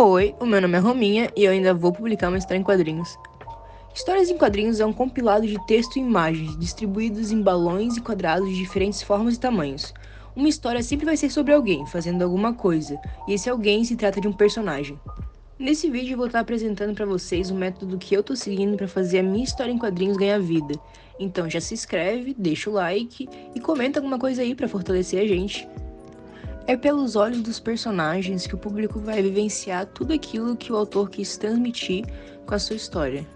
Oi, o meu nome é Rominha e eu ainda vou publicar uma história em quadrinhos. Histórias em quadrinhos é um compilado de texto e imagens, distribuídos em balões e quadrados de diferentes formas e tamanhos. Uma história sempre vai ser sobre alguém, fazendo alguma coisa, e esse alguém se trata de um personagem. Nesse vídeo eu vou estar apresentando para vocês o método que eu tô seguindo para fazer a minha história em quadrinhos ganhar vida. Então já se inscreve, deixa o like e comenta alguma coisa aí para fortalecer a gente. É pelos olhos dos personagens que o público vai vivenciar tudo aquilo que o autor quis transmitir com a sua história.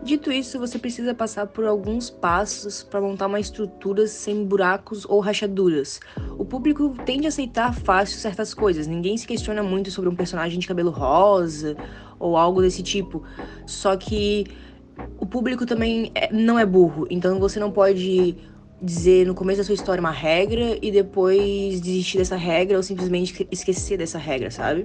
Dito isso, você precisa passar por alguns passos para montar uma estrutura sem buracos ou rachaduras. O público tende a aceitar fácil certas coisas, ninguém se questiona muito sobre um personagem de cabelo rosa ou algo desse tipo. Só que o público também não é burro, então você não pode dizer no começo da sua história uma regra e depois desistir dessa regra ou simplesmente esquecer dessa regra, sabe?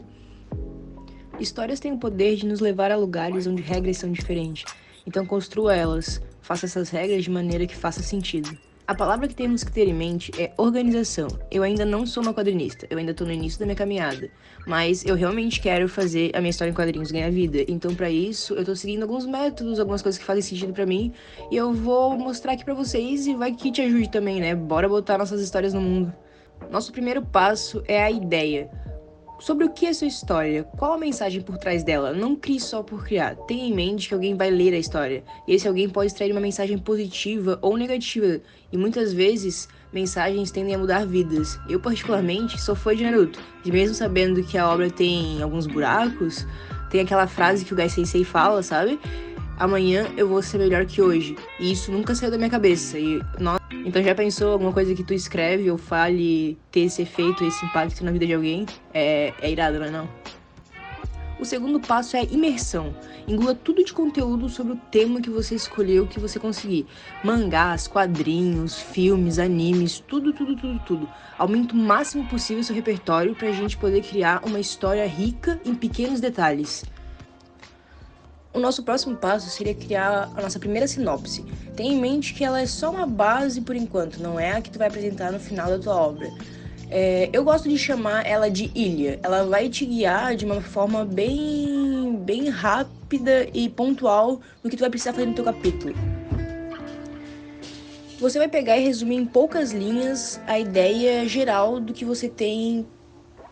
Histórias têm o poder de nos levar a lugares onde regras são diferentes, então construa elas, faça essas regras de maneira que faça sentido. A palavra que temos que ter em mente é organização. Eu ainda não sou uma quadrinista, eu ainda tô no início da minha caminhada, mas eu realmente quero fazer a minha história em quadrinhos ganhar vida, então pra isso eu tô seguindo alguns métodos, algumas coisas que fazem sentido pra mim, e eu vou mostrar aqui pra vocês e vai que te ajude também, né? Bora botar nossas histórias no mundo. Nosso primeiro passo é a ideia. Sobre o que é sua história? Qual a mensagem por trás dela? Não crie só por criar. Tenha em mente que alguém vai ler a história. E esse alguém pode extrair uma mensagem positiva ou negativa. E muitas vezes, mensagens tendem a mudar vidas. Eu, particularmente, sou fã de Naruto. E mesmo sabendo que a obra tem alguns buracos, tem aquela frase que o Gai Sensei fala, sabe? Amanhã eu vou ser melhor que hoje. E isso nunca saiu da minha cabeça. Então já pensou alguma coisa que tu escreve ou fale ter esse efeito, esse impacto na vida de alguém? É irado, não é não? O segundo passo é imersão. Engula tudo de conteúdo sobre o tema que você escolheu, que você conseguir. Mangás, quadrinhos, filmes, animes, tudo. Aumente o máximo possível seu repertório pra gente poder criar uma história rica em pequenos detalhes. O nosso próximo passo seria criar a nossa primeira sinopse. Tenha em mente que ela é só uma base por enquanto, não é a que tu vai apresentar no final da tua obra. Eu gosto de chamar ela de ilha. Ela vai te guiar de uma forma bem rápida e pontual no que tu vai precisar fazer no teu capítulo. Você vai pegar e resumir em poucas linhas a ideia geral do que você tem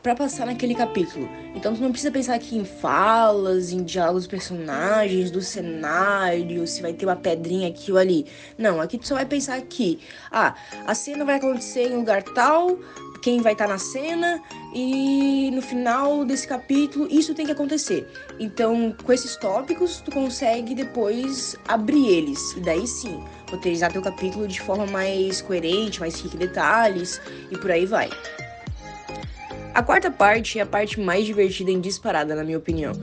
para passar naquele capítulo. Então tu não precisa pensar aqui em falas, em diálogos dos personagens, do cenário, se vai ter uma pedrinha aqui ou ali. Não, aqui tu só vai pensar aqui. A cena vai acontecer em lugar tal, quem vai estar na cena e no final desse capítulo isso tem que acontecer. Então, com esses tópicos, tu consegue depois abrir eles. E daí sim, roteirizar teu capítulo de forma mais coerente, mais rica em detalhes e por aí vai. A quarta parte é a parte mais divertida e disparada, na minha opinião.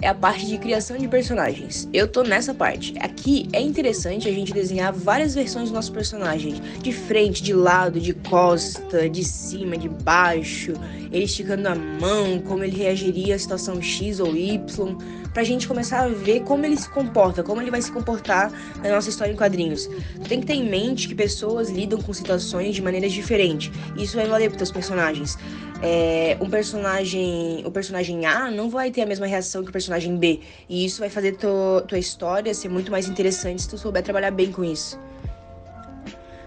É a parte de criação de personagens. Eu tô nessa parte. Aqui é interessante a gente desenhar várias versões do nosso personagem. De frente, de lado, de costa, de cima, de baixo. Ele esticando a mão, como ele reagiria à situação X ou Y. Pra gente começar a ver como ele se comporta, como ele vai se comportar na nossa história em quadrinhos. Tu tem que ter em mente que pessoas lidam com situações de maneiras diferentes. E isso vai valer pros teus personagens. O personagem A não vai ter a mesma reação que o personagem B. E isso vai fazer tua história ser muito mais interessante se tu souber trabalhar bem com isso.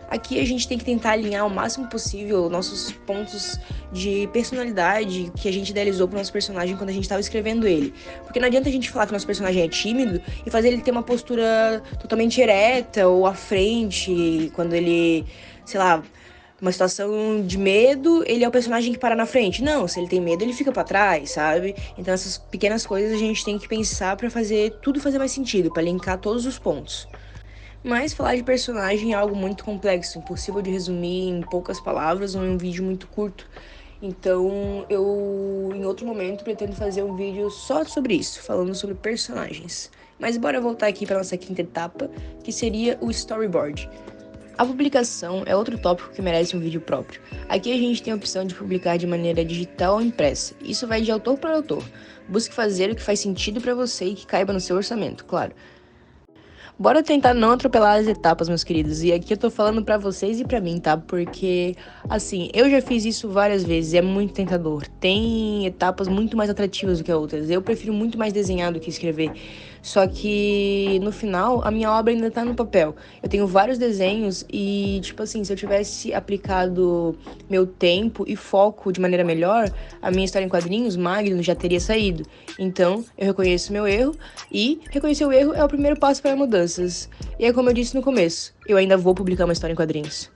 Aqui a gente tem que tentar alinhar o máximo possível nossos pontos de personalidade que a gente idealizou pro nosso personagem quando a gente estava escrevendo ele. Porque não adianta a gente falar que o nosso personagem é tímido e fazer ele ter uma postura totalmente ereta ou à frente, quando ele, sei lá, uma situação de medo, ele é o personagem que para na frente. Não, se ele tem medo, ele fica pra trás, sabe? Então essas pequenas coisas a gente tem que pensar pra fazer tudo fazer mais sentido, pra linkar todos os pontos. Mas falar de personagem é algo muito complexo, impossível de resumir em poucas palavras ou em um vídeo muito curto. Então eu, em outro momento, pretendo fazer um vídeo só sobre isso, falando sobre personagens. Mas bora voltar aqui para nossa quinta etapa, que seria o storyboard. A publicação é outro tópico que merece um vídeo próprio. Aqui a gente tem a opção de publicar de maneira digital ou impressa. Isso vai de autor para autor. Busque fazer o que faz sentido para você e que caiba no seu orçamento, claro. Bora tentar não atropelar as etapas, meus queridos. E aqui eu tô falando pra vocês e pra mim, tá? Porque, assim, eu já fiz isso várias vezes, é muito tentador. Tem etapas muito mais atrativas do que outras. Eu prefiro muito mais desenhar do que escrever. Só que, no final, a minha obra ainda tá no papel. Eu tenho vários desenhos e, tipo assim, se eu tivesse aplicado meu tempo e foco de maneira melhor, a minha história em quadrinhos, Magno, já teria saído. Então, eu reconheço meu erro e reconhecer o erro é o primeiro passo para mudanças. E é como eu disse no começo, eu ainda vou publicar uma história em quadrinhos.